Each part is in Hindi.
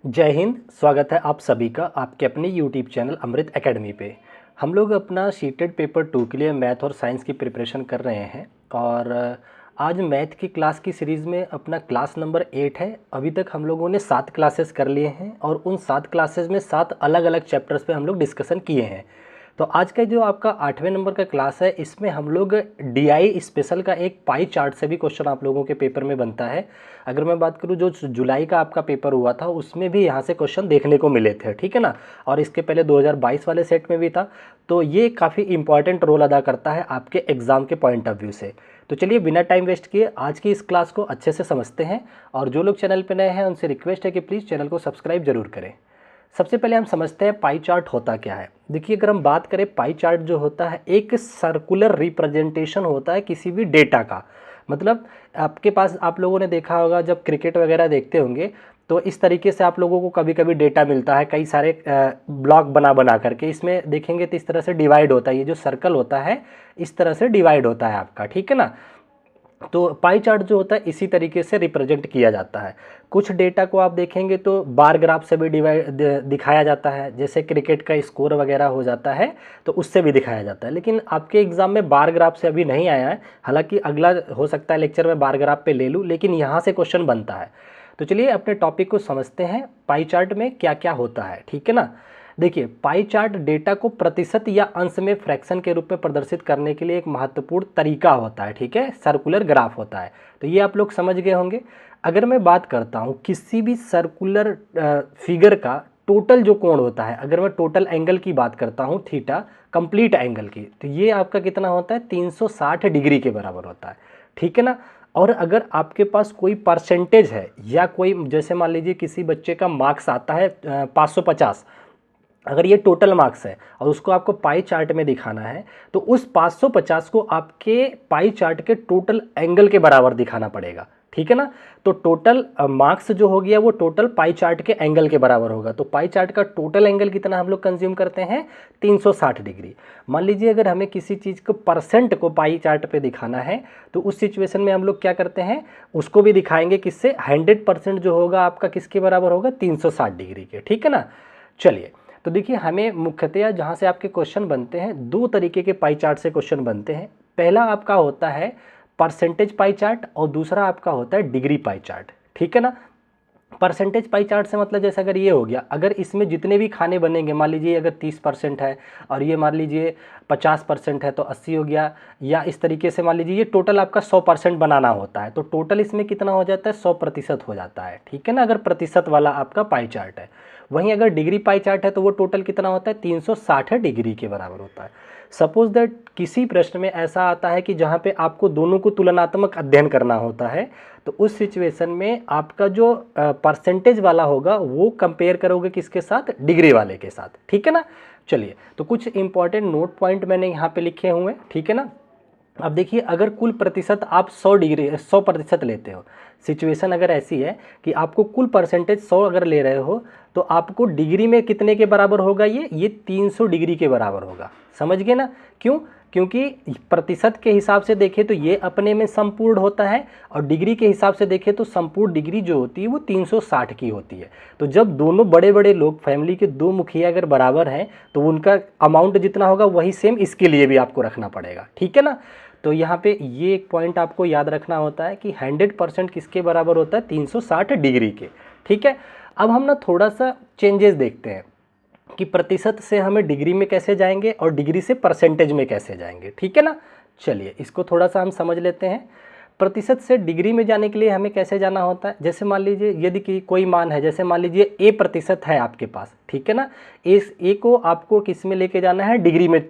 जय हिंद। स्वागत है आप सभी का आपके अपने यूट्यूब चैनल अमृत एकेडमी पे। हम लोग अपना शीटेड पेपर 2 के लिए मैथ और साइंस की प्रिपरेशन कर रहे हैं और आज मैथ की क्लास की सीरीज़ में अपना क्लास नंबर 8 है। अभी तक हम लोगों ने 7 क्लासेस कर लिए हैं और उन 7 क्लासेस में 7 अलग अलग चैप्टर्स पे हम लोग डिस्कशन किए हैं। तो आज का जो आपका 8वें नंबर का क्लास है, इसमें हम लोग डीआई स्पेशल का एक पाई चार्ट से भी क्वेश्चन आप लोगों के पेपर में बनता है। अगर मैं बात करूं, जो जुलाई का आपका पेपर हुआ था उसमें भी यहाँ से क्वेश्चन देखने को मिले थे, ठीक है ना। और इसके पहले 2022 वाले सेट में भी था। तो ये काफ़ी इंपॉर्टेंट रोल अदा करता है आपके एग्ज़ाम के पॉइंट ऑफ व्यू से। तो चलिए बिना टाइम वेस्ट किए आज की इस क्लास को अच्छे से समझते हैं। और जो लोग चैनल पर नए हैं उनसे रिक्वेस्ट है कि प्लीज़ चैनल को सब्सक्राइब जरूर करें। सबसे पहले हम समझते हैं पाई चार्ट होता क्या है। देखिए, अगर हम बात करें, पाई चार्ट जो होता है एक सर्कुलर रिप्रेजेंटेशन होता है किसी भी डेटा का। मतलब आपके पास, आप लोगों ने देखा होगा जब क्रिकेट वगैरह देखते होंगे तो इस तरीके से आप लोगों को कभी कभी डेटा मिलता है कई सारे ब्लॉक बना बना करके। इसमें देखेंगे तो इस तरह से डिवाइड होता है, ये जो सर्कल होता है इस तरह से डिवाइड होता है आपका, ठीक है ना। तो पाई चार्ट जो होता है इसी तरीके से रिप्रेजेंट किया जाता है। कुछ डेटा को आप देखेंगे तो बार ग्राफ से भी दिखाया जाता है, जैसे क्रिकेट का स्कोर वगैरह हो जाता है तो उससे भी दिखाया जाता है। लेकिन आपके एग्जाम में बार ग्राफ से अभी नहीं आया है, हालांकि अगला हो सकता है लेक्चर में बार ग्राफ पे ले लूँ, लेकिन यहाँ से क्वेश्चन बनता है। तो चलिए अपने टॉपिक को समझते हैं, पाई चार्ट में क्या क्या होता है, ठीक है ना। देखिए, पाई चार्ट डेटा को प्रतिशत या अंश में फ्रैक्शन के रूप में प्रदर्शित करने के लिए एक महत्वपूर्ण तरीका होता है, ठीक है। सर्कुलर ग्राफ होता है, तो ये आप लोग समझ गए होंगे। अगर मैं बात करता हूँ किसी भी सर्कुलर फिगर का टोटल जो कोण होता है, अगर मैं टोटल एंगल की बात करता हूँ थीटा, कंप्लीट एंगल की, तो ये आपका कितना होता है 360 डिग्री के बराबर होता है, ठीक है ना। और अगर आपके पास कोई परसेंटेज है या कोई, जैसे मान लीजिए किसी बच्चे का मार्क्स आता है 550, अगर ये टोटल मार्क्स है और उसको आपको पाई चार्ट में दिखाना है तो उस 550 को आपके पाई चार्ट के टोटल एंगल के बराबर दिखाना पड़ेगा, ठीक है ना। तो टोटल मार्क्स जो हो गया वो टोटल पाई चार्ट के एंगल के बराबर होगा। तो पाई चार्ट का टोटल एंगल कितना हम लोग कंज्यूम करते हैं 360 डिग्री। मान लीजिए अगर हमें किसी चीज़ को परसेंट को पाई चार्ट पे दिखाना है तो उस सिचुएशन में हम लोग क्या करते हैं, उसको भी दिखाएंगे किससे, 100% जो होगा आपका किसके बराबर होगा 360 डिग्री के, ठीक है ना। चलिए, तो देखिए हमें मुख्यतया जहाँ से आपके क्वेश्चन बनते हैं, दो तरीके के पाई चार्ट से क्वेश्चन बनते हैं। पहला आपका होता है परसेंटेज पाई चार्ट और दूसरा आपका होता है डिग्री पाई चार्ट, ठीक है ना। परसेंटेज पाई चार्ट से मतलब जैसे अगर ये हो गया, अगर इसमें जितने भी खाने बनेंगे, मान लीजिए अगर 30% है और ये मान लीजिए 50% है तो 80 हो गया, या इस तरीके से मान लीजिए ये टोटल आपका 100% बनाना होता है तो टोटल इसमें कितना हो जाता है 100% हो जाता है, ठीक है ना, अगर प्रतिशत वाला आपका पाई चार्ट है। वहीं अगर डिग्री पाई चार्ट है तो वो टोटल कितना होता है 360 डिग्री के बराबर होता है। सपोज दैट किसी प्रश्न में ऐसा आता है कि जहाँ पे आपको दोनों को तुलनात्मक अध्ययन करना होता है, तो उस सिचुएशन में आपका जो परसेंटेज वाला होगा वो कंपेयर करोगे किसके साथ, डिग्री वाले के साथ, ठीक है ना। चलिए, तो कुछ इंपॉर्टेंट नोट पॉइंट मैंने यहाँ पे लिखे हुए हैं, ठीक है ना। अब देखिए, अगर कुल प्रतिशत आप 100% लेते हो, सिचुएशन अगर ऐसी है कि आपको कुल परसेंटेज 100 अगर ले रहे हो तो आपको डिग्री में कितने के बराबर होगा, ये 300 डिग्री के बराबर होगा। समझ गए ना। क्यों? क्योंकि प्रतिशत के हिसाब से देखें तो ये अपने में संपूर्ण होता है और डिग्री के हिसाब से देखें तो संपूर्ण डिग्री जो होती है वो 360 की होती है। तो जब दोनों बड़े बड़े लोग, फैमिली के दो मुखिया अगर बराबर हैं तो उनका अमाउंट जितना होगा वही सेम इसके लिए भी आपको रखना पड़ेगा, ठीक है ना। तो यहाँ पे ये एक पॉइंट आपको याद रखना होता है कि 100% किसके बराबर होता है 360 डिग्री के, ठीक है। अब हम ना थोड़ा सा चेंजेस देखते हैं कि प्रतिशत से हमें डिग्री में कैसे जाएंगे और डिग्री से परसेंटेज में कैसे जाएंगे, ठीक है ना। चलिए इसको थोड़ा सा हम समझ लेते हैं। प्रतिशत से डिग्री में जाने के लिए हमें कैसे जाना होता है, जैसे मान लीजिए यदि कि कोई मान है, जैसे मान लीजिए A% है आपके पास, ठीक है ना। इस A को आपको किस में लेके जाना है, डिग्री में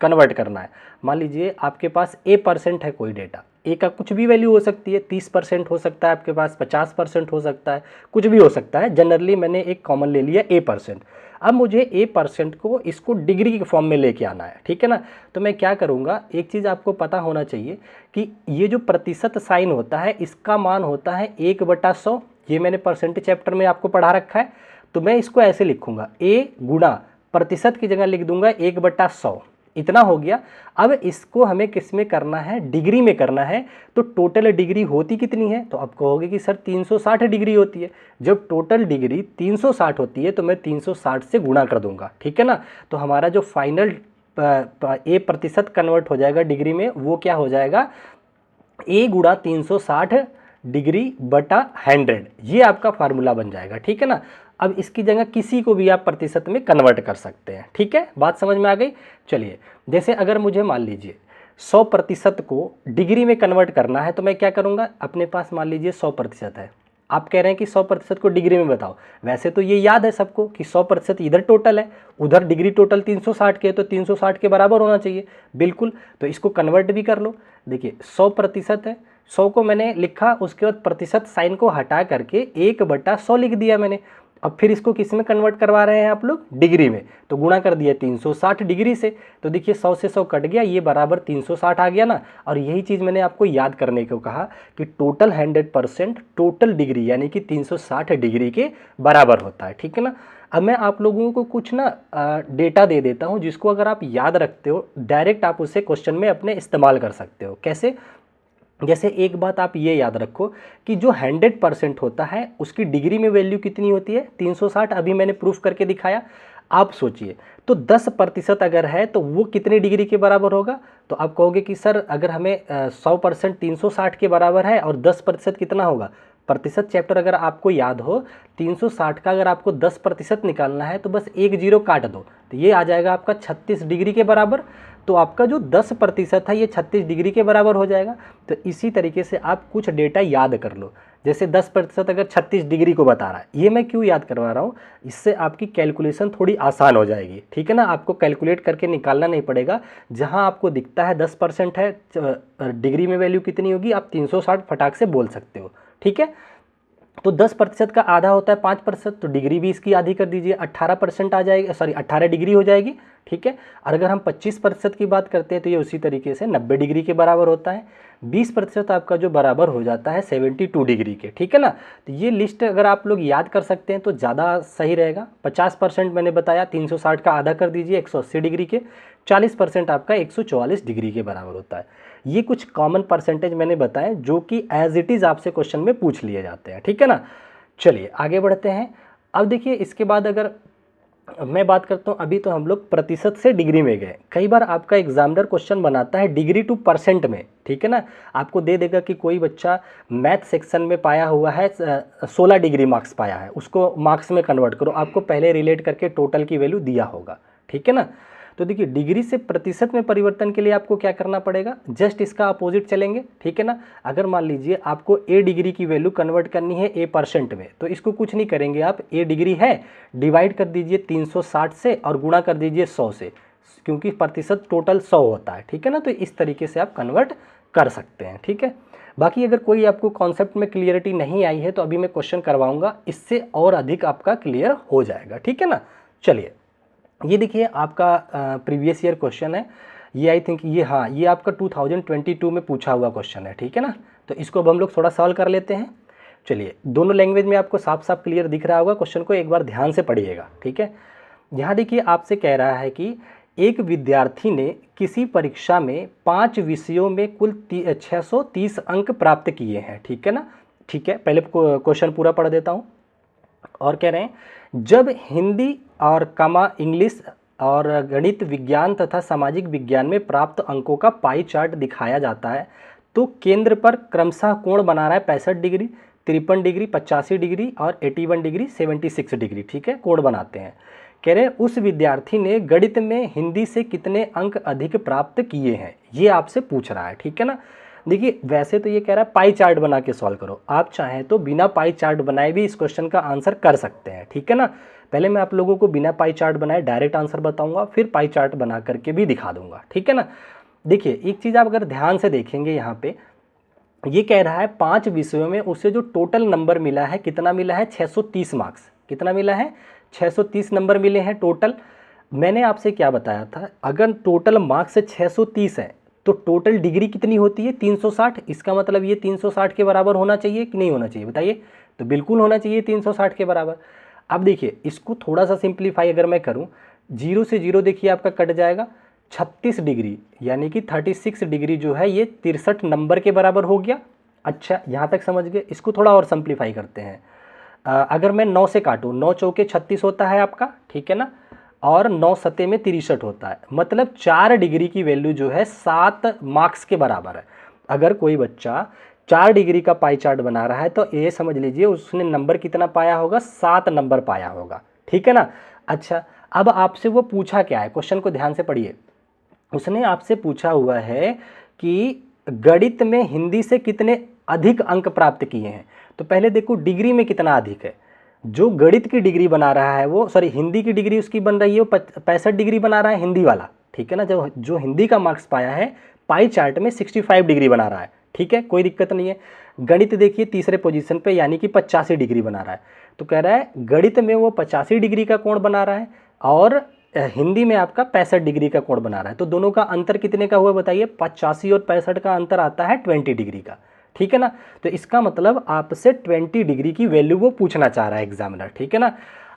कन्वर्ट करना है। मान लीजिए आपके पास A% है कोई डेटा, ए का कुछ भी वैल्यू हो सकती है, 30% हो सकता है आपके पास, 50% हो सकता है, कुछ भी हो सकता है। जनरली मैंने एक कॉमन ले लिया A%। अब मुझे A% को इसको डिग्री के फॉर्म में लेके आना है, ठीक है ना। तो मैं क्या करूँगा, एक चीज़ आपको पता होना चाहिए कि ये जो प्रतिशत साइन होता है इसका मान होता है 1/100। ये मैंने परसेंटेज चैप्टर में आपको पढ़ा रखा है। तो मैं इसको ऐसे लिखूँगा, A गुणा प्रतिशत की जगह लिख दूंगा 1/100। इतना हो गया। अब इसको हमें किस में करना है, डिग्री में करना है। तो टोटल डिग्री होती कितनी है, तो आप कहोगे कि सर 360 डिग्री होती है। जब टोटल डिग्री 360 होती है तो मैं 360 से गुणा कर दूंगा, ठीक है ना। तो हमारा जो फाइनल ए प्रतिशत कन्वर्ट हो जाएगा डिग्री में, वो क्या हो जाएगा, ए गुणा 360 डिग्री बटा 100, ये आपका फार्मूला बन जाएगा, ठीक है ना। अब इसकी जगह किसी को भी आप प्रतिशत में कन्वर्ट कर सकते हैं, ठीक है, बात समझ में आ गई। चलिए, जैसे अगर मुझे मान लीजिए 100% को डिग्री में कन्वर्ट करना है तो मैं क्या करूँगा, अपने पास मान लीजिए 100% है, आप कह रहे हैं कि 100% को डिग्री में बताओ। वैसे तो ये याद है सबको कि 100% इधर टोटल है, उधर डिग्री टोटल 360 के है, तो 360 के बराबर होना चाहिए, बिल्कुल। तो इसको कन्वर्ट भी कर लो। देखिए 100% है, 100 को मैंने लिखा, उसके बाद प्रतिशत साइन को हटा करके 1/100 लिख दिया मैंने। अब फिर इसको किस में कन्वर्ट करवा रहे हैं आप लोग, डिग्री में, तो गुणा कर दिया 360 डिग्री से। तो देखिए 100 से 100 कट गया, ये बराबर 360 आ गया ना। और यही चीज़ मैंने आपको याद करने को कहा कि टोटल 100% टोटल डिग्री यानी कि 360 डिग्री के बराबर होता है, ठीक है ना। अब मैं आप लोगों को कुछ ना डेटा दे देता हूँ, जिसको अगर आप याद रखते हो डायरेक्ट आप उसे क्वेश्चन में अपने इस्तेमाल कर सकते हो। कैसे, जैसे एक बात आप ये याद रखो कि जो 100% होता है उसकी डिग्री में वैल्यू कितनी होती है, 360, अभी मैंने प्रूफ करके दिखाया। आप सोचिए, तो 10% अगर है तो वो कितने डिग्री के बराबर होगा, तो आप कहोगे कि सर अगर हमें 100% 360 के बराबर है और 10% कितना होगा, प्रतिशत चैप्टर अगर आपको याद हो, 360 का अगर आपको 10% निकालना है तो बस एक जीरो काट दो, तो ये आ जाएगा आपका 36 डिग्री के बराबर। तो आपका जो 10% है ये 36 डिग्री के बराबर हो जाएगा। तो इसी तरीके से आप कुछ डेटा याद कर लो, जैसे 10% अगर 36 डिग्री को बता रहा है, ये मैं क्यों याद करवा रहा हूँ, इससे आपकी कैलकुलेशन थोड़ी आसान हो जाएगी, ठीक है ना। आपको कैलकुलेट करके निकालना नहीं पड़ेगा, जहाँ आपको दिखता है 10% है, डिग्री में वैल्यू कितनी होगी आप 360 फटाक से बोल सकते हो, ठीक है। तो 10% का आधा होता है 5%, तो डिग्री भी इसकी आधी कर दीजिए, 18% आ जाएगी, सॉरी 18 डिग्री हो जाएगी, ठीक है। और अगर हम 25% की बात करते हैं तो ये उसी तरीके से 90 डिग्री के बराबर होता है। 20% आपका जो बराबर हो जाता है 72 डिग्री के, ठीक है ना। तो ये लिस्ट अगर आप लोग याद कर सकते हैं तो ज़्यादा सही रहेगा। 50% मैंने बताया, 360 का आधा कर दीजिए 180 डिग्री के, 40% आपका 144 डिग्री के बराबर होता है। ये कुछ कॉमन परसेंटेज मैंने बताए जो कि एज इट इज़ आपसे क्वेश्चन में पूछ लिए जाते हैं, ठीक है ना। चलिए आगे बढ़ते हैं। अब देखिए इसके बाद अगर मैं बात करता हूँ, अभी तो हम लोग प्रतिशत से डिग्री में गए। कई बार आपका एग्जामिनर क्वेश्चन बनाता है डिग्री टू परसेंट में, ठीक है ना। आपको दे देगा कि कोई बच्चा मैथ सेक्शन में पाया हुआ है 16 डिग्री मार्क्स पाया है, उसको मार्क्स में कन्वर्ट करो, आपको पहले रिलेट करके टोटल की वैल्यू दिया होगा, ठीक है ना। तो देखिए डिग्री से प्रतिशत में परिवर्तन के लिए आपको क्या करना पड़ेगा, जस्ट इसका अपोजिट चलेंगे, ठीक है ना। अगर मान लीजिए आपको ए डिग्री की वैल्यू कन्वर्ट करनी है ए परसेंट में, तो इसको कुछ नहीं करेंगे आप, ए डिग्री है डिवाइड कर दीजिए 360 से और गुणा कर दीजिए 100 से, क्योंकि प्रतिशत टोटल 100 होता है, ठीक है ना। तो इस तरीके से आप कन्वर्ट कर सकते हैं, ठीक है। बाकी अगर कोई आपको कॉन्सेप्ट में क्लियरिटी नहीं आई है तो अभी मैं क्वेश्चन करवाऊंगा, इससे और अधिक आपका क्लियर हो जाएगा, ठीक है ना। चलिए ये देखिए आपका प्रीवियस ईयर क्वेश्चन है, ये आई थिंक ये, हाँ ये आपका 2022 में पूछा हुआ क्वेश्चन है, ठीक है ना। तो इसको अब हम लोग थोड़ा सॉल्व कर लेते हैं। चलिए दोनों लैंग्वेज में आपको साफ साफ क्लियर दिख रहा होगा, क्वेश्चन को एक बार ध्यान से पढ़िएगा, ठीक है। यहाँ देखिए आपसे कह रहा है कि एक विद्यार्थी ने किसी परीक्षा में 5 विषयों में कुल 630 अंक प्राप्त किए हैं, ठीक है ना। ठीक है, पहले क्वेश्चन पूरा पढ़ देता हूँ। और कह रहे हैं जब हिंदी और इंग्लिश और गणित विज्ञान तथा सामाजिक विज्ञान में प्राप्त अंकों का पाई चार्ट दिखाया जाता है तो केंद्र पर क्रमशः कोण बना रहा है 65 डिग्री, 53 डिग्री, 85 डिग्री और 81 डिग्री, 76 डिग्री, ठीक है, कोण बनाते हैं। कह रहे हैं उस विद्यार्थी ने गणित में हिंदी से कितने अंक अधिक प्राप्त किए हैं, ये आपसे पूछ रहा है, ठीक है ना। देखिए वैसे तो ये कह रहा है पाई चार्ट बना के सॉल्व करो, आप चाहें तो बिना पाई चार्ट बनाए भी इस क्वेश्चन का आंसर कर सकते हैं, ठीक है ना। पहले मैं आप लोगों को बिना पाई चार्ट बनाए डायरेक्ट आंसर बताऊंगा, फिर पाई चार्ट बना करके भी दिखा दूंगा, ठीक है ना। देखिए एक चीज़ आप अगर ध्यान से देखेंगे, यहाँ पे ये कह रहा है 5 विषयों में उसे जो टोटल नंबर मिला है कितना मिला है, 630 मार्क्स, कितना मिला है, 630 नंबर मिले हैं टोटल। मैंने आपसे क्या बताया था, अगर टोटल मार्क्स 630 है तो टोटल डिग्री कितनी होती है, 360। इसका मतलब ये 360 के बराबर होना चाहिए कि नहीं होना चाहिए, बताइए। तो बिल्कुल होना चाहिए 360 के बराबर। अब देखिए इसको थोड़ा सा सिंप्लीफाई अगर मैं करूं, 0 से 0 देखिए आपका कट जाएगा, 36 डिग्री यानी कि 36 डिग्री जो है ये 63 नंबर के बराबर हो गया। अच्छा, यहाँ तक समझ गए। इसको थोड़ा और सिंप्लीफाई करते हैं। अगर मैं 9 से काटूँ, 9 चौके 36 होता है आपका, ठीक है ना, और 9 सते में 63 होता है, मतलब 4 डिग्री की वैल्यू जो है 7 मार्क्स के बराबर है। अगर कोई बच्चा 4 डिग्री का पाई चार्ट बना रहा है तो ये समझ लीजिए उसने नंबर कितना पाया होगा, 7 नंबर पाया होगा, ठीक है ना। अच्छा, अब आपसे वो पूछा क्या है, क्वेश्चन को ध्यान से पढ़िए। उसने आपसे पूछा हुआ है कि गणित में हिंदी से कितने अधिक अंक प्राप्त किए हैं। तो पहले देखो डिग्री में कितना अधिक है। जो गणित की डिग्री बना रहा है वो, सॉरी हिंदी की डिग्री उसकी बन रही है, वो 65 डिग्री बना रहा है हिंदी वाला, ठीक है ना। जो जो हिंदी का मार्क्स पाया है पाई चार्ट में 65 डिग्री बना रहा है, ठीक है, कोई दिक्कत नहीं है। गणित देखिए तीसरे पोजीशन पे यानी कि 85 डिग्री बना रहा है। तो कह रहा है गणित में वो 85 डिग्री का कोण बना रहा है और हिंदी में आपका 65 डिग्री का कोण बना रहा है। तो दोनों का अंतर कितने का हुआ बताइए, 85 और 65 का अंतर आता है 20 डिग्री का, ठीक है ना। तो इसका मतलब आपसे 20 डिग्री की वैल्यू वो पूछना चाह रहा है एग्जामिनर, ठीक है ना।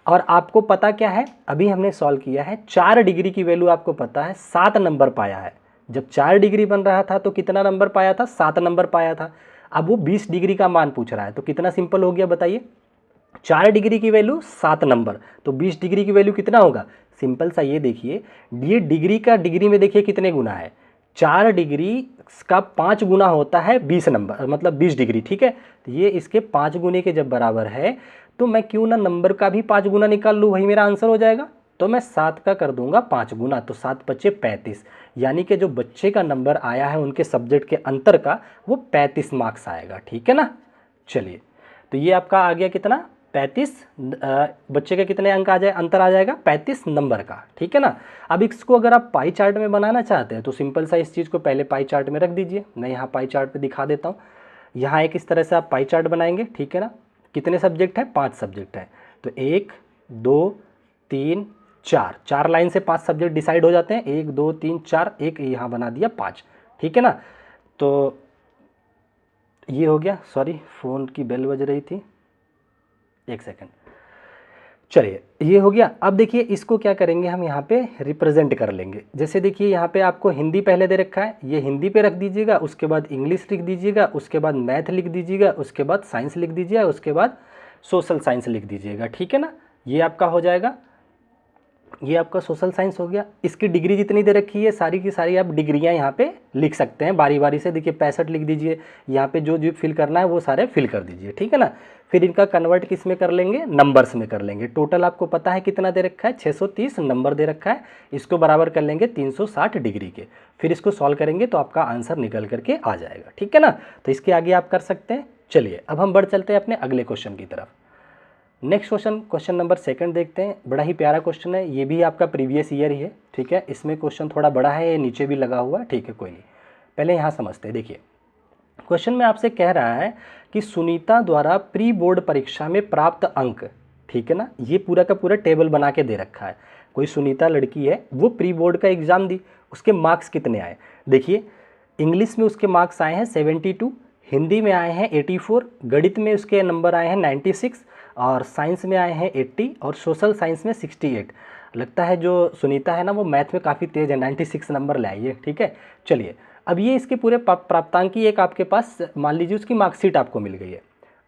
और आपको पता क्या है, अभी हमने सॉल्व किया है, 4 डिग्री की वैल्यू आपको पता है, 7 नंबर पाया है। जब 4 डिग्री बन रहा था तो कितना नंबर पाया था, 7 नंबर पाया था। अब वो 20 डिग्री का मान पूछ रहा है, तो कितना सिंपल हो गया बताइए। 4 डिग्री की वैल्यू 7 नंबर, तो 20 डिग्री की वैल्यू कितना होगा। सिंपल सा ये देखिए, ये डिग्री का डिग्री में देखिए कितने गुना है, 4 डिग्री का 5 गुना होता है 20 नंबर, मतलब 20 डिग्री, ठीक है। तो ये इसके 5 गुने के जब बराबर है तो मैं क्यों ना नंबर का भी 5 गुना निकाल लूँ, वही मेरा आंसर हो जाएगा। तो मैं 7 का कर दूंगा 5 गुना, तो 7 पच्चे 35, यानी कि जो बच्चे का नंबर आया है उनके सब्जेक्ट के अंतर का वो 35 मार्क्स आएगा, ठीक है ना। चलिए, तो ये आपका आ गया कितना, 35, बच्चे के कितने अंक आ जाए, अंतर आ जाएगा 35 नंबर का, ठीक है ना। अब इसको अगर आप पाई चार्ट में बनाना चाहते हैं तो सिंपल सा इस चीज़ को पहले पाई चार्ट में रख दीजिए। मैं यहाँ पाई चार्ट पे दिखा देता हूँ। यहाँ एक इस तरह से आप पाई चार्ट बनाएंगे, ठीक है ना। कितने सब्जेक्ट हैं, 5 सब्जेक्ट हैं, तो 1 2 3 4, 4 लाइन से 5 सब्जेक्ट डिसाइड हो जाते हैं, 1 2 3 4, एक यहाँ बना दिया 5, ठीक है ना। तो ये हो गया, सॉरी फ़ोन की बेल बज रही थी, एक सेकंड। चलिए, ये हो गया। अब देखिए इसको क्या करेंगे, हम यहाँ पे रिप्रेजेंट कर लेंगे। जैसे देखिए यहाँ पे आपको हिंदी पहले दे रखा है, ये हिंदी पे रख दीजिएगा, उसके बाद इंग्लिश लिख दीजिएगा, उसके बाद मैथ लिख दीजिएगा, उसके बाद साइंस लिख दीजिएगा, उसके बाद सोशल साइंस लिख दीजिएगा, ठीक है ना। ये आपका हो जाएगा, ये आपका सोशल साइंस हो गया। इसकी डिग्री जितनी दे रखी है सारी की सारी आप डिग्रियां यहाँ पे लिख सकते हैं बारी बारी से। देखिए 65 लिख दीजिए, यहाँ पे जो जो फिल करना है वो सारे फिल कर दीजिए, ठीक है ना। फिर इनका कन्वर्ट किस में कर लेंगे, नंबर्स में कर लेंगे। टोटल आपको पता है कितना दे रखा है, 630 नंबर दे रखा है। इसको बराबर कर लेंगे 360 डिग्री के, फिर इसको सॉल्व करेंगे तो आपका आंसर निकल करके आ जाएगा, ठीक है ना। तो इसके आगे आप कर सकते हैं। चलिए अब हम बढ़ चलते हैं अपने अगले क्वेश्चन की तरफ। नेक्स्ट क्वेश्चन, क्वेश्चन नंबर 2 देखते हैं। बड़ा ही प्यारा क्वेश्चन है, ये भी आपका प्रीवियस ईयर ही है, ठीक है। इसमें क्वेश्चन थोड़ा बड़ा है, ये नीचे भी लगा हुआ है, ठीक है, कोई नहीं। पहले यहाँ समझते हैं। देखिए क्वेश्चन में आपसे कह रहा है कि सुनीता द्वारा प्री बोर्ड परीक्षा में प्राप्त अंक, ठीक है ना। ये पूरा का पूरा टेबल बना के दे रखा है। कोई सुनीता लड़की है, वो प्री बोर्ड का एग्ज़ाम दी, उसके मार्क्स कितने आए। देखिए इंग्लिश में उसके मार्क्स आए हैं 72, हिंदी में आए हैं 84, गणित में उसके नंबर आए हैं 96, और साइंस में आए हैं 80, और सोशल साइंस में 68। लगता है जो सुनीता है ना वो मैथ में काफ़ी तेज़ है, 96 नंबर ले आई है, ठीक है। चलिए अब ये इसके पूरे प्राप्तांक की एक आपके पास मान लीजिए उसकी मार्कशीट आपको मिल गई है।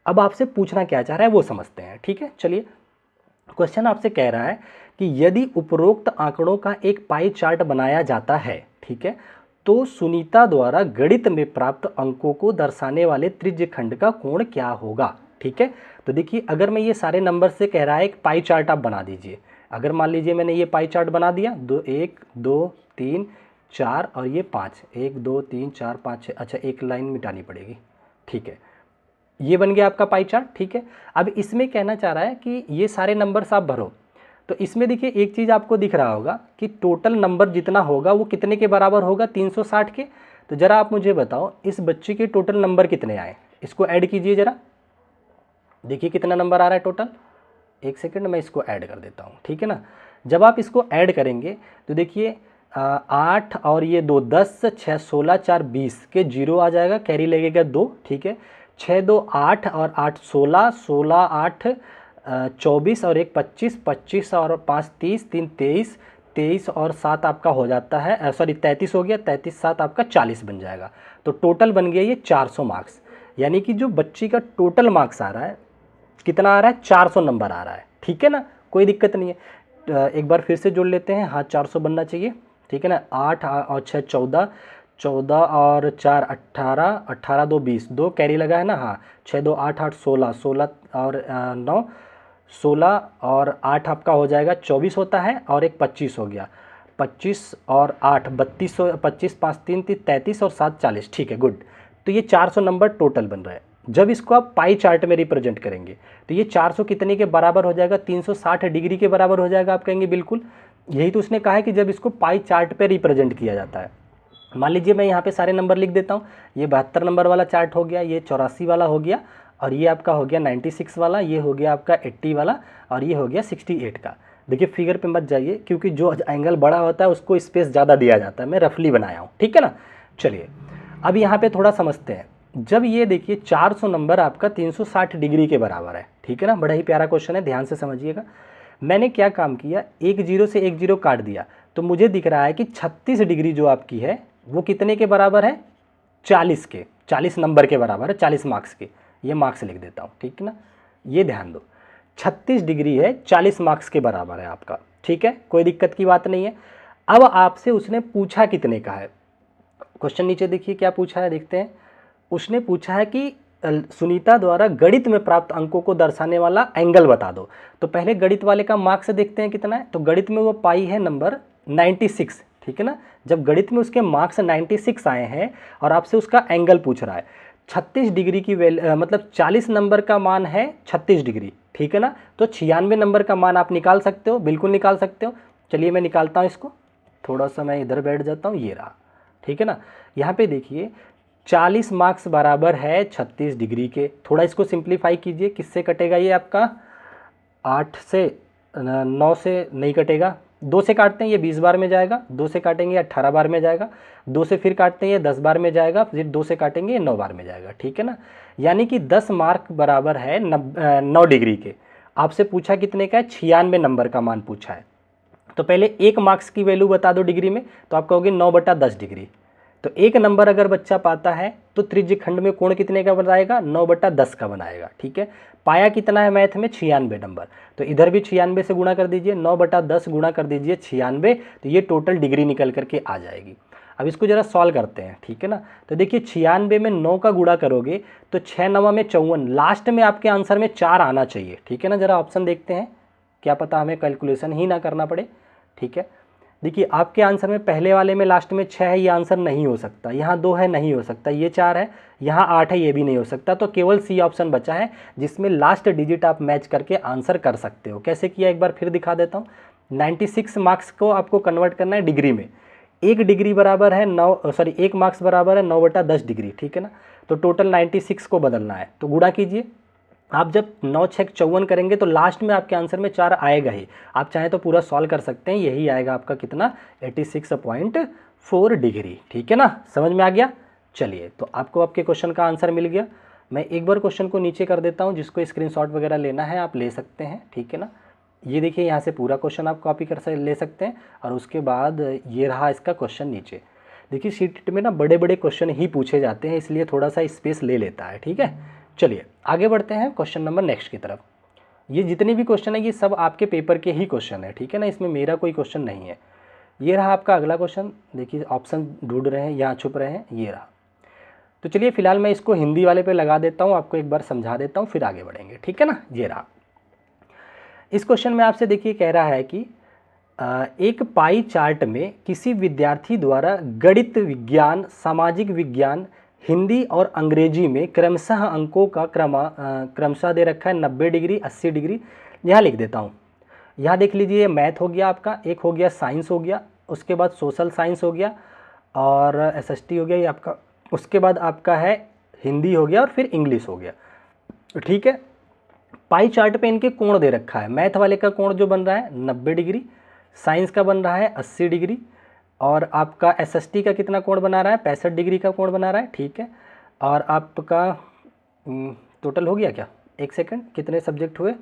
अब आपसे पूछना क्या चाह रहा है वो समझते हैं, ठीक है। चलिए क्वेश्चन आपसे कह रहा है कि यदि उपरोक्त आंकड़ों का एक पाई चार्ट बनाया जाता है, ठीक है, तो सुनीता द्वारा गणित में प्राप्त अंकों को दर्शाने वाले त्रिज्य खंड का कोण क्या होगा, ठीक है। तो देखिए अगर मैं ये सारे नंबर से कह रहा है एक पाई चार्ट आप बना दीजिए। अगर मान लीजिए मैंने ये पाई चार्ट बना दिया, 1 2 3 4 और ये 5, 1 2 3 4 5 6, अच्छा एक लाइन मिटानी पड़ेगी, ठीक है। ये बन गया आपका पाई चार्ट, ठीक है। अब इसमें कहना चाह रहा है कि ये सारे नंबर्स आप भरो। तो इसमें देखिए एक चीज़ आपको दिख रहा होगा कि टोटल नंबर जितना होगा वो कितने के बराबर होगा, 360 के। तो ज़रा आप मुझे बताओ इस बच्चे के टोटल नंबर कितने आए, इसको ऐड कीजिए ज़रा, देखिए कितना नंबर आ रहा है टोटल। एक सेकंड मैं इसको ऐड कर देता हूँ, ठीक है ना। जब आप इसको ऐड करेंगे तो देखिए 8 और ये 2 10, 6 16 4 20 के 0 आ जाएगा, कैरी लगेगा 2, ठीक है। 6 2 8 और 8 16, 16 8 24 और 1 25, 25 और 5 30, 3 23, 23 और 7 आपका हो जाता है, सॉरी 33 हो गया, 33 7 आपका 40 बन जाएगा। तो टोटल बन गया ये 400 मार्क्स। यानी कि जो बच्ची का टोटल मार्क्स आ रहा है कितना आ रहा है, 400 नंबर आ रहा है। ठीक है ना, कोई दिक्कत नहीं है। एक बार फिर से जोड़ लेते हैं, हाँ 400 बनना चाहिए। ठीक है ना, 8 और 6 14, 14 और 4 18, 18 2 20, 2 कैरी लगा है ना, हाँ 6 2 8 8 16, 16 और 9 16 और 8 आपका हो जाएगा 24 होता है, और एक 25 हो गया, 25 और 8 32, 25 5 3 33 और 7 40। ठीक है, गुड। तो ये 400 नंबर टोटल बन रहा है। जब इसको आप पाई चार्ट में रिप्रेजेंट करेंगे तो ये 400 कितने के बराबर हो जाएगा, 360 डिग्री के बराबर हो जाएगा। आप कहेंगे बिल्कुल, यही तो उसने कहा है कि जब इसको पाई चार्ट पे रिप्रेजेंट किया जाता है। मान लीजिए मैं यहाँ पे सारे नंबर लिख देता हूँ। ये 72 नंबर वाला चार्ट हो गया, ये 84 वाला हो गया, और ये आपका हो गया 96 वाला, ये हो गया आपका 80 वाला, और ये हो गया 68 का। देखिए फिगर पे मत जाइए, क्योंकि जो एंगल बड़ा होता है उसको स्पेस ज़्यादा दिया जाता है। मैं रफली बनाया हूँ, ठीक है ना। चलिए अब यहाँ पे थोड़ा समझते हैं। जब ये देखिए 400 नंबर आपका 360 डिग्री के बराबर है, ठीक है ना, बड़ा ही प्यारा क्वेश्चन है, ध्यान से समझिएगा। मैंने क्या काम किया, एक जीरो से एक जीरो काट दिया, तो मुझे दिख रहा है कि 36 डिग्री जो आपकी है वो कितने के बराबर है, 40 के, 40 नंबर के बराबर है, 40 मार्क्स के। ये मार्क्स लिख देता हूँ, ठीक है ना, ये ध्यान दो, 36 डिग्री है, 40 मार्क्स के बराबर है आपका। ठीक है, कोई दिक्कत की बात नहीं है। अब आपसे उसने पूछा कितने का है, क्वेश्चन नीचे देखिए क्या पूछा है, देखते हैं। उसने पूछा है कि सुनीता द्वारा गणित में प्राप्त अंकों को दर्शाने वाला एंगल बता दो। तो पहले गणित वाले का मार्क्स देखते हैं कितना है। तो गणित में वो पाई है नंबर 96, ठीक है ना। जब गणित में उसके मार्क्स 96 आए हैं और आपसे उसका एंगल पूछ रहा है, 36 डिग्री की मतलब 40 नंबर का मान है 36 डिग्री, ठीक है ना। तो 96 नंबर का मान आप निकाल सकते हो, बिल्कुल निकाल सकते हो। चलिए मैं निकालता हूँ इसको, थोड़ा सा मैं इधर बैठ जाता हूँ, ये रहा, ठीक है ना। यहाँ पे देखिए 40 मार्क्स बराबर है 36 डिग्री के। थोड़ा इसको सिंप्लीफाई कीजिए, किससे कटेगा ये आपका, 8 से 9 से नहीं कटेगा, 2 से काटते हैं ये 20 बार में जाएगा, 2 से काटेंगे 18 बार में जाएगा, 2 से फिर काटते हैं ये 10 बार में जाएगा, फिर 2 से काटेंगे ये 9 बार में जाएगा, ठीक है ना। यानी कि 10 मार्क बराबर है 9 डिग्री के। आपसे पूछा कितने का है, 96 नंबर का मान पूछा है। तो पहले 1 मार्क्स की वैल्यू बता दो डिग्री में, तो आप कहोगे 9/10 डिग्री। तो 1 नंबर अगर बच्चा पाता है तो त्रिज्य खंड में कोण कितने का बनाएगा, 9/10 का बनाएगा, ठीक है। पाया कितना है मैथ में, 96 नंबर। तो इधर भी 96 से गुणा कर दीजिए, 9/10 गुणा कर दीजिए 96, तो ये टोटल डिग्री निकल करके आ जाएगी। अब इसको जरा सॉल्व करते हैं, ठीक है ना। तो देखिए 96 में 9 का गुणा करोगे तो 6 9 में 54, लास्ट में आपके आंसर में 4 आना चाहिए, ठीक है ना। जरा ऑप्शन देखते हैं, क्या पता हमें कैलकुलेशन ही ना करना पड़े, ठीक है। देखिए आपके आंसर में पहले वाले में लास्ट में 6 है, ये आंसर नहीं हो सकता, यहाँ 2 है नहीं हो सकता, ये 4 है, यहाँ 8 है, ये भी नहीं हो सकता। तो केवल सी ऑप्शन बचा है जिसमें लास्ट डिजिट आप मैच करके आंसर कर सकते हो। कैसे किया एक बार फिर दिखा देता हूँ। 96 मार्क्स को आपको कन्वर्ट करना है डिग्री में। 1 डिग्री बराबर है 1 मार्क्स बराबर है 9/10 डिग्री, ठीक है ना। तो टोटल 96 को बदलना है, तो गुणा कीजिए। आप जब 9 6 54 करेंगे तो लास्ट में आपके आंसर में 4 आएगा ही। आप चाहें तो पूरा सॉल्व कर सकते हैं, यही आएगा आपका कितना, 86.4 डिग्री, ठीक है ना। समझ में आ गया। चलिए तो आपको आपके क्वेश्चन का आंसर मिल गया। मैं एक बार क्वेश्चन को नीचे कर देता हूं, जिसको स्क्रीनशॉट वगैरह लेना है आप ले सकते हैं, ठीक है ना। ये देखिए यहाँ से पूरा क्वेश्चन आप कॉपी ले सकते हैं, और उसके बाद ये रहा इसका क्वेश्चन नीचे। देखिए शीट में ना बड़े बड़े क्वेश्चन ही पूछे जाते हैं, इसलिए थोड़ा सा स्पेस ले लेता है, ठीक है। चलिए आगे बढ़ते हैं क्वेश्चन नंबर नेक्स्ट की तरफ। ये जितने भी क्वेश्चन है ये सब आपके पेपर के ही क्वेश्चन है, ठीक है ना, इसमें मेरा कोई क्वेश्चन नहीं है। ये रहा आपका अगला क्वेश्चन। देखिए ऑप्शन ढूंढ रहे हैं, यहाँ छुप रहे हैं, ये रहा। तो चलिए फिलहाल मैं इसको हिंदी वाले पे लगा देता हूँ, आपको एक बार समझा देता हूँ, फिर आगे बढ़ेंगे, ठीक है ना। ये रहा। इस क्वेश्चन में आपसे देखिए कह रहा है कि एक पाई चार्ट में किसी विद्यार्थी द्वारा गणित, विज्ञान, सामाजिक विज्ञान, हिंदी और अंग्रेजी में क्रमशः अंकों का क्रमशः दे रखा है 90 डिग्री, 80 डिग्री। यहाँ लिख देता हूँ। यहाँ देख लीजिए मैथ हो गया आपका, एक हो गया साइंस हो गया, उसके बाद सोशल साइंस हो गया, और एसएसटी हो गया ये आपका, उसके बाद आपका है हिंदी हो गया, और फिर इंग्लिश हो गया, ठीक है। पाई चार्ट पे इनके कोण दे रखा है। मैथ वाले का कोण जो बन रहा है 90 डिग्री, साइंस का बन रहा है 80 डिग्री, और आपका एसएसटी का कितना कोण बना रहा है, 65 डिग्री का कोण बना रहा है, ठीक है। और आपका टोटल हो गया क्या, एक सेकंड, कितने सब्जेक्ट हुए,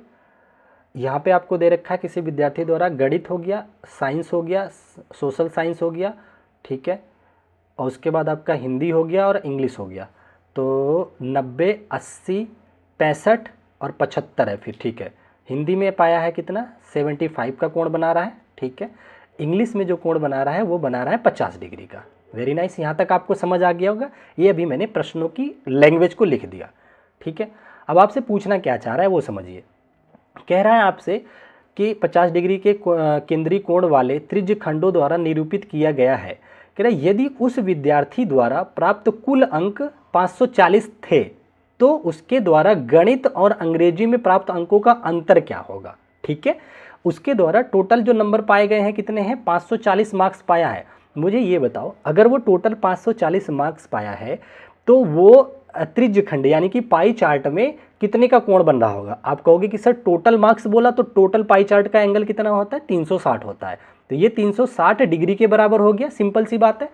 यहाँ पे आपको दे रखा है किसी विद्यार्थी द्वारा गणित हो गया, साइंस हो गया, सोशल साइंस हो गया, ठीक है, और उसके बाद आपका हिंदी हो गया और इंग्लिश हो गया। तो 90, 80, 65 और 75 है फिर, ठीक है। हिंदी में पाया है कितना, 75 का कोण बना रहा है, ठीक है। इंग्लिश में जो कोण बना रहा है वो बना रहा है 50 डिग्री का। वेरी नाइस, यहाँ तक आपको समझ आ गया होगा। ये अभी मैंने प्रश्नों की लैंग्वेज को लिख दिया, ठीक है। अब आपसे पूछना क्या चाह रहा है वो समझिए। कह रहा है आपसे कि 50 डिग्री के केंद्रीय कोण वाले त्रिज्य खंडों द्वारा निरूपित किया गया है। कह रहा है यदि उस विद्यार्थी द्वारा प्राप्त कुल अंक 540 थे तो उसके द्वारा गणित और अंग्रेजी में प्राप्त अंकों का अंतर क्या होगा, ठीक है। उसके द्वारा टोटल जो नंबर पाए गए हैं कितने हैं, 540 मार्क्स पाया है। मुझे ये बताओ, अगर वो टोटल 540 मार्क्स पाया है तो वो त्रिज्य खंड यानी कि पाई चार्ट में कितने का कोण बन रहा होगा। आप कहोगे कि सर टोटल मार्क्स बोला तो टोटल पाई चार्ट का एंगल कितना होता है, 360 होता है। तो ये 360 डिग्री के बराबर हो गया, सिंपल सी बात है।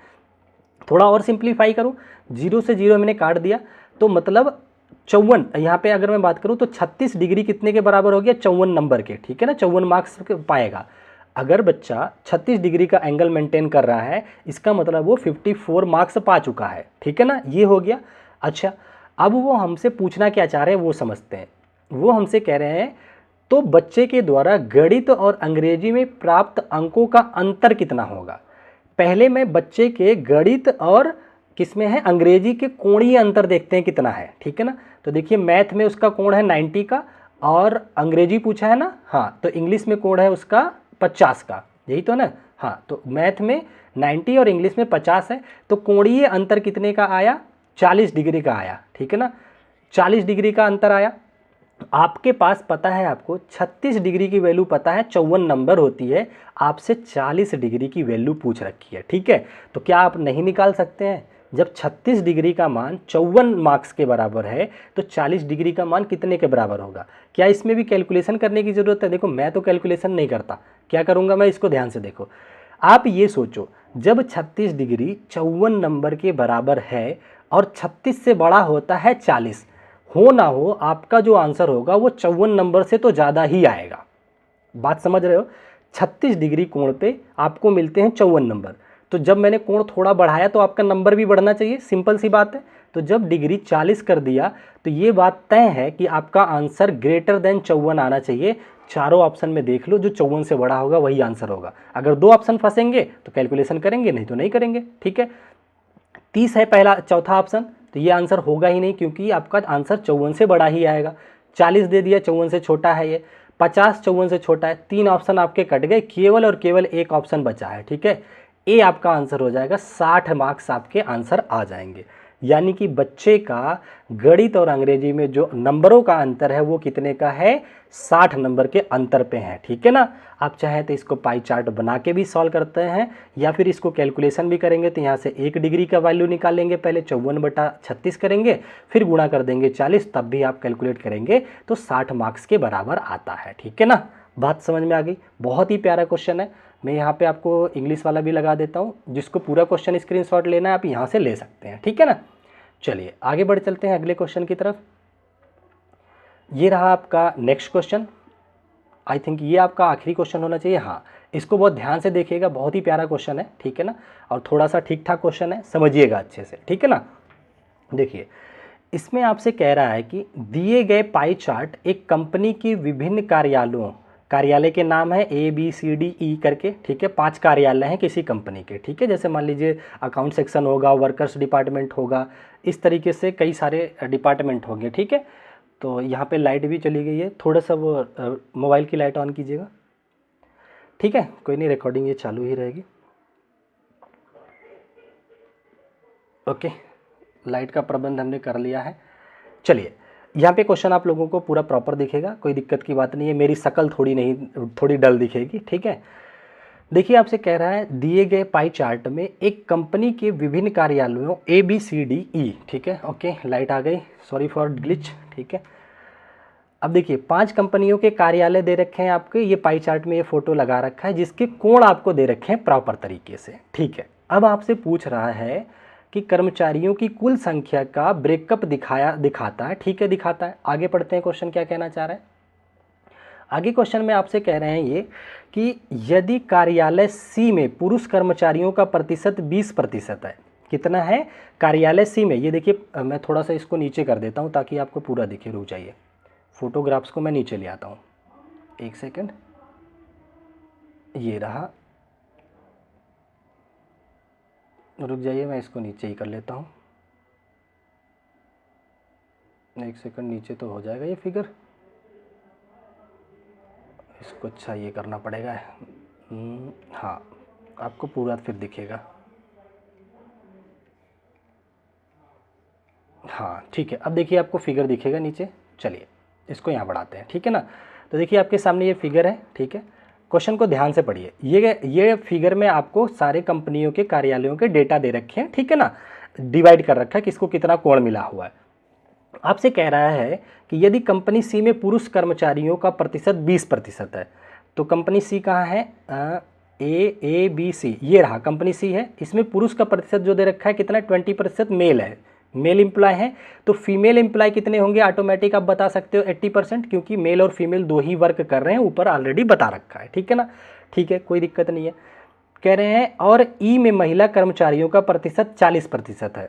थोड़ा और सिंप्लीफाई करूं, 0 से 0 मैंने काट दिया तो मतलब 54, यहाँ पे अगर मैं बात करूं तो 36 डिग्री कितने के बराबर हो गया, 54 नंबर के, ठीक है ना, 54 मार्क्स पाएगा। अगर बच्चा 36 डिग्री का एंगल मेंटेन कर रहा है इसका मतलब वो 54 मार्क्स पा चुका है, ठीक है ना, ये हो गया। अच्छा, अब वो हमसे पूछना क्या चाह रहे हैं वो समझते हैं। वो हमसे कह रहे हैं तो बच्चे के द्वारा गणित और अंग्रेजी में प्राप्त अंकों का अंतर कितना होगा। पहले मैं बच्चे के गणित और किसमें है, अंग्रेजी के कोणीय अंतर देखते हैं कितना है, ठीक है ना। तो देखिए मैथ में उसका कोण है 90 का और अंग्रेजी पूछा है ना, हाँ, तो इंग्लिश में कोण है उसका 50 का, यही तो ना, हाँ। तो मैथ में 90 और इंग्लिश में 50 है, तो कोणीय अंतर कितने का आया, 40 डिग्री का आया, ठीक है ना, 40 डिग्री का अंतर आया। आपके पास पता है, आपको 36 डिग्री की वैल्यू पता है, 54 नंबर होती है, आपसे 40 डिग्री की वैल्यू पूछ रखी है, ठीक है। तो क्या आप नहीं निकाल सकते हैं, जब 36 डिग्री का मान 54 मार्क्स के बराबर है तो 40 डिग्री का मान कितने के बराबर होगा। क्या इसमें भी कैलकुलेशन करने की ज़रूरत है, देखो मैं तो कैलकुलेशन नहीं करता, क्या करूँगा मैं, इसको ध्यान से देखो। आप ये सोचो, जब 36 डिग्री 54 नंबर के बराबर है और 36 से बड़ा होता है 40, हो ना हो आपका जो आंसर होगा वो 54 नंबर से तो ज़्यादा ही आएगा। बात समझ रहे हो, 36 डिग्री कोण पे आपको मिलते हैं 54 नंबर, तो जब मैंने कोण थोड़ा बढ़ाया तो आपका नंबर भी बढ़ना चाहिए, सिंपल सी बात है। तो जब डिग्री 40 कर दिया तो ये बात तय है कि आपका आंसर ग्रेटर देन 54 आना चाहिए। चारों ऑप्शन में देख लो, जो 54 से बड़ा होगा वही आंसर होगा। अगर 2 ऑप्शन फंसेंगे तो कैलकुलेशन करेंगे, नहीं तो नहीं करेंगे, ठीक है। 30 है पहला, चौथा ऑप्शन, तो ये आंसर होगा ही नहीं क्योंकि आपका आंसर 54 से बड़ा ही आएगा। 40 दे दिया, 54 से छोटा है ये, 50 54 से छोटा है, 3 ऑप्शन आपके कट गए, केवल और केवल एक ऑप्शन बचा है, ठीक है। ए आपका आंसर हो जाएगा, 60 मार्क्स आपके आंसर आ जाएंगे। यानी कि बच्चे का गणित और अंग्रेजी में जो नंबरों का अंतर है वो कितने का है, 60 नंबर के अंतर पे है, ठीक है ना। आप चाहे तो इसको पाई चार्ट बना के भी सॉल्व करते हैं या फिर इसको कैलकुलेशन भी करेंगे। तो यहाँ से 1 डिग्री का वैल्यू निकालेंगे, पहले 54/36 करेंगे, फिर गुणा कर देंगे 40, तब भी आप कैलकुलेट करेंगे तो 60 मार्क्स के बराबर आता है, ठीक है ना। बात समझ में आ गई, बहुत ही प्यारा क्वेश्चन है। मैं यहाँ पे आपको इंग्लिश वाला भी लगा देता हूँ, जिसको पूरा क्वेश्चन स्क्रीनशॉट लेना है आप यहाँ से ले सकते हैं, ठीक है ना। चलिए आगे बढ़ चलते हैं अगले क्वेश्चन की तरफ। ये रहा आपका नेक्स्ट क्वेश्चन, आई थिंक ये आपका आखिरी क्वेश्चन होना चाहिए, हाँ। इसको बहुत ध्यान से देखिएगा, बहुत ही प्यारा क्वेश्चन है, ठीक है ना, और थोड़ा सा ठीक ठाक क्वेश्चन है, समझिएगा अच्छे से, ठीक है ना। देखिए इसमें आपसे कह रहा है कि दिए गए पाई चार्ट एक कंपनी की विभिन्न कार्यालय के नाम है ABCDE करके, ठीक है। 5 कार्यालय हैं किसी कंपनी के, ठीक है। जैसे मान लीजिए अकाउंट सेक्शन होगा, वर्कर्स डिपार्टमेंट होगा, इस तरीके से कई सारे डिपार्टमेंट होंगे, ठीक है। तो यहाँ पे लाइट भी चली गई है, थोड़ा सा वो मोबाइल की लाइट ऑन कीजिएगा, ठीक है। कोई नहीं, रिकॉर्डिंग ये चालू ही रहेगी, ओके। लाइट का प्रबंध हमने कर लिया है। चलिए यहाँ पे क्वेश्चन आप लोगों को पूरा प्रॉपर दिखेगा, कोई दिक्कत की बात नहीं है, मेरी शक्ल थोड़ी डल दिखेगी, ठीक है। देखिए आपसे कह रहा है दिए गए पाई चार्ट में एक कंपनी के विभिन्न कार्यालयों ABCDE, ठीक है, ओके। लाइट आ गई, सॉरी फॉर ग्लिच, ठीक है। अब देखिए 5 कंपनियों के कार्यालय दे रखे हैं आपके, ये पाई चार्ट में ये फोटो लगा रखा है, जिसके कोण आपको दे रखे हैं प्रॉपर तरीके से, ठीक है। अब आपसे पूछ रहा है कि कर्मचारियों की कुल संख्या का ब्रेकअप दिखाता है, ठीक है, दिखाता है। आगे पढ़ते हैं, क्वेश्चन क्या कहना चाह रहा है। आगे क्वेश्चन में आपसे कह रहे हैं ये कि यदि कार्यालय सी में पुरुष कर्मचारियों का प्रतिशत 20% है, कितना है कार्यालय सी में, ये देखिए मैं थोड़ा सा इसको नीचे कर देता हूँ ताकि आपको पूरा दिखे, रुक जाइए, फोटोग्राफ्स को मैं नीचे ले आता हूँ, एक सेकंड, ये रहा, रुक जाइए मैं इसको नीचे ही कर लेता हूँ, एक सेकंड, नीचे तो हो जाएगा ये फिगर, इसको अच्छा ये करना पड़ेगा, हाँ आपको पूरा फिर दिखेगा, हाँ ठीक है, अब देखिए आपको फिगर दिखेगा नीचे, चलिए इसको यहाँ बढ़ाते हैं, ठीक है ना। तो देखिए आपके सामने ये फिगर है, ठीक है, क्वेश्चन को ध्यान से पढ़िए, ये फिगर में आपको सारे कंपनियों के कार्यालयों के डेटा दे रखे हैं, ठीक है ना, डिवाइड कर रखा है किसको कितना कोण मिला हुआ है। आपसे कह रहा है कि यदि कंपनी सी में पुरुष कर्मचारियों का प्रतिशत 20% है, तो कंपनी सी कहाँ है, ए बी सी, ये रहा कंपनी सी है, इसमें पुरुष का प्रतिशत जो दे रखा है कितना, 20% मेल है, मेल एम्प्लॉय है, तो फीमेल एम्प्लॉय कितने होंगे, ऑटोमेटिक आप बता सकते हो 80%, क्योंकि मेल और फीमेल दो ही वर्क कर रहे हैं, ऊपर ऑलरेडी बता रखा है, ठीक है ना, ठीक है, कोई दिक्कत नहीं है। कह रहे हैं और ई में महिला कर्मचारियों का प्रतिशत 40% है,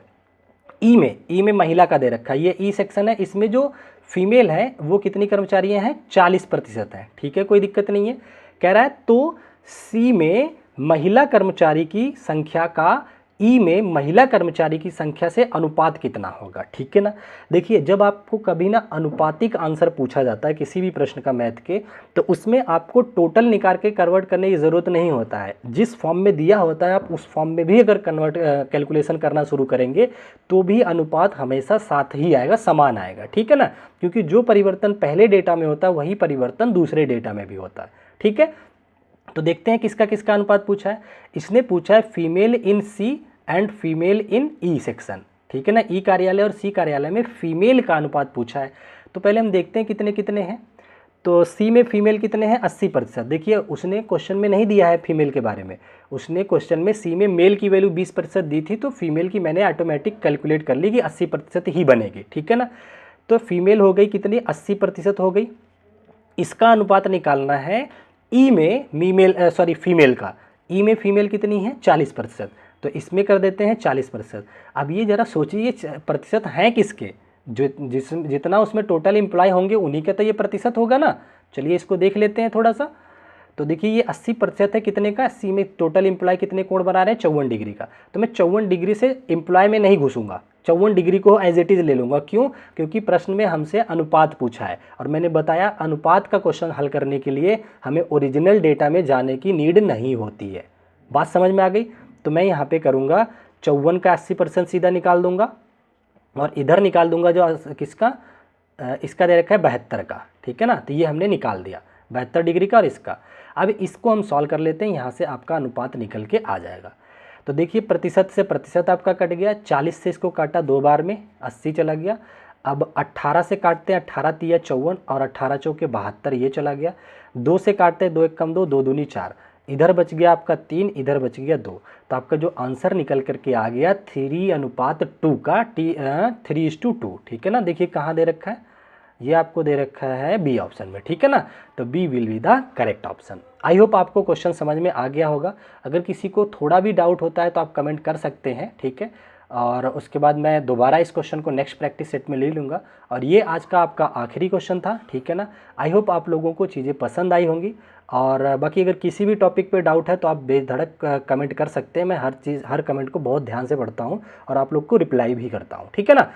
ई में महिला का दे रखा है, ये ई सेक्शन है, इसमें जो फीमेल है वो कितनी कर्मचारियां हैं, 40% है, ठीक है, कोई दिक्कत नहीं है। कह रहा है तो सी में महिला कर्मचारी की संख्या का ई में महिला कर्मचारी की संख्या से अनुपात कितना होगा, ठीक है ना। देखिए जब आपको कभी ना अनुपातिक आंसर पूछा जाता है किसी भी प्रश्न का मैथ के, तो उसमें आपको टोटल निकाल के कन्वर्ट करने की ज़रूरत नहीं होता है, जिस फॉर्म में दिया होता है आप उस फॉर्म में भी अगर कैलकुलेशन करना शुरू करेंगे तो भी अनुपात हमेशा साथ ही आएगा, समान आएगा, ठीक है ना, क्योंकि जो परिवर्तन पहले डेटा में होता है वही परिवर्तन दूसरे डेटा में भी होता है, ठीक है। तो देखते हैं किसका किसका अनुपात पूछा है, इसने पूछा है female in C and female in E section, ठीक है ना, ई कार्यालय और सी कार्यालय में फीमेल का अनुपात पूछा है। तो पहले हम देखते हैं कितने कितने हैं, तो सी में फीमेल कितने हैं, 80%। देखिए उसने क्वेश्चन में नहीं दिया है फीमेल के बारे में, उसने क्वेश्चन में सी में मेल की वैल्यू 20% दी थी, तो फीमेल की मैंने ऑटोमेटिक कैलकुलेट कर ली कि 80% ही बनेगी, ठीक है ना। तो फीमेल हो गई कितनी, 80% हो गई। इसका अनुपात निकालना है ई में फीमेल का, ई में फीमेल कितनी है, 40%, तो इसमें कर देते हैं 40%। अब ये ज़रा सोचिए प्रतिशत हैं किसके, जो जितना उसमें टोटल एम्प्लॉय होंगे उन्हीं का तो ये प्रतिशत होगा ना। चलिए इसको देख लेते हैं थोड़ा सा। तो देखिए ये 80% है कितने का, सी में टोटल एम्प्लॉय कितने कोण बना रहे हैं, 54 डिग्री का। तो मैं 54 डिग्री से एम्प्लॉय में नहीं घुसूंगा, 54 डिग्री को एज इट इज़ ले लूँगा। क्यों, क्योंकि प्रश्न में हमसे अनुपात पूछा है और मैंने बताया अनुपात का क्वेश्चन हल करने के लिए हमें ओरिजिनल डेटा में जाने की नीड नहीं होती है। बात समझ में आ गई। तो मैं यहाँ पे करूँगा 54 का 80% सीधा निकाल दूंगा और इधर निकाल दूंगा जो किसका, इसका दे रखा है 72 का, ठीक है ना। तो ये हमने निकाल दिया 72 डिग्री का और इसका। अब इसको हम सॉल्व कर लेते हैं, यहाँ से आपका अनुपात निकल के आ जाएगा। तो देखिए प्रतिशत से प्रतिशत आपका कट गया, 40 से इसको काटा 2 बार में 80 चला गया। अब 18 से काटते हैं, 18 तिया 54 और 18 चौके 72 ये चला गया। 2 से काटते हैं, 2 एक कम 2, 2 दूनी 4, इधर बच गया आपका 3, इधर बच गया 2। तो आपका जो आंसर निकल करके आ गया 3:2 का 3:2, ठीक है ना। देखिए कहाँ दे रखा है, ये आपको दे रखा है बी ऑप्शन में, ठीक है ना। तो B will be the correct option. I hope आपको क्वेश्चन समझ में आ गया होगा। अगर किसी को थोड़ा भी डाउट होता है तो आप कमेंट कर सकते हैं, ठीक है। और उसके बाद मैं दोबारा इस क्वेश्चन को नेक्स्ट प्रैक्टिस सेट में ले लूँगा। और ये आज का आपका आखिरी क्वेश्चन था, ठीक है ना। आई होप आप लोगों को चीज़ें पसंद आई होंगी। और बाकी अगर किसी भी टॉपिक पे डाउट है तो आप बेधड़क कमेंट कर सकते हैं। मैं हर कमेंट को बहुत ध्यान से पढ़ता हूँ और आप लोग को रिप्लाई भी करता हूँ, ठीक है ना।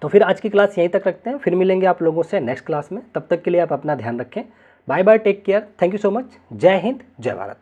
तो फिर आज की क्लास यहीं तक रखते हैं, फिर मिलेंगे आप लोगों से नेक्स्ट क्लास में। तब तक के लिए आप अपना ध्यान रखें। Bye bye, take care, thank you so much. जय हिंद, जय भारत।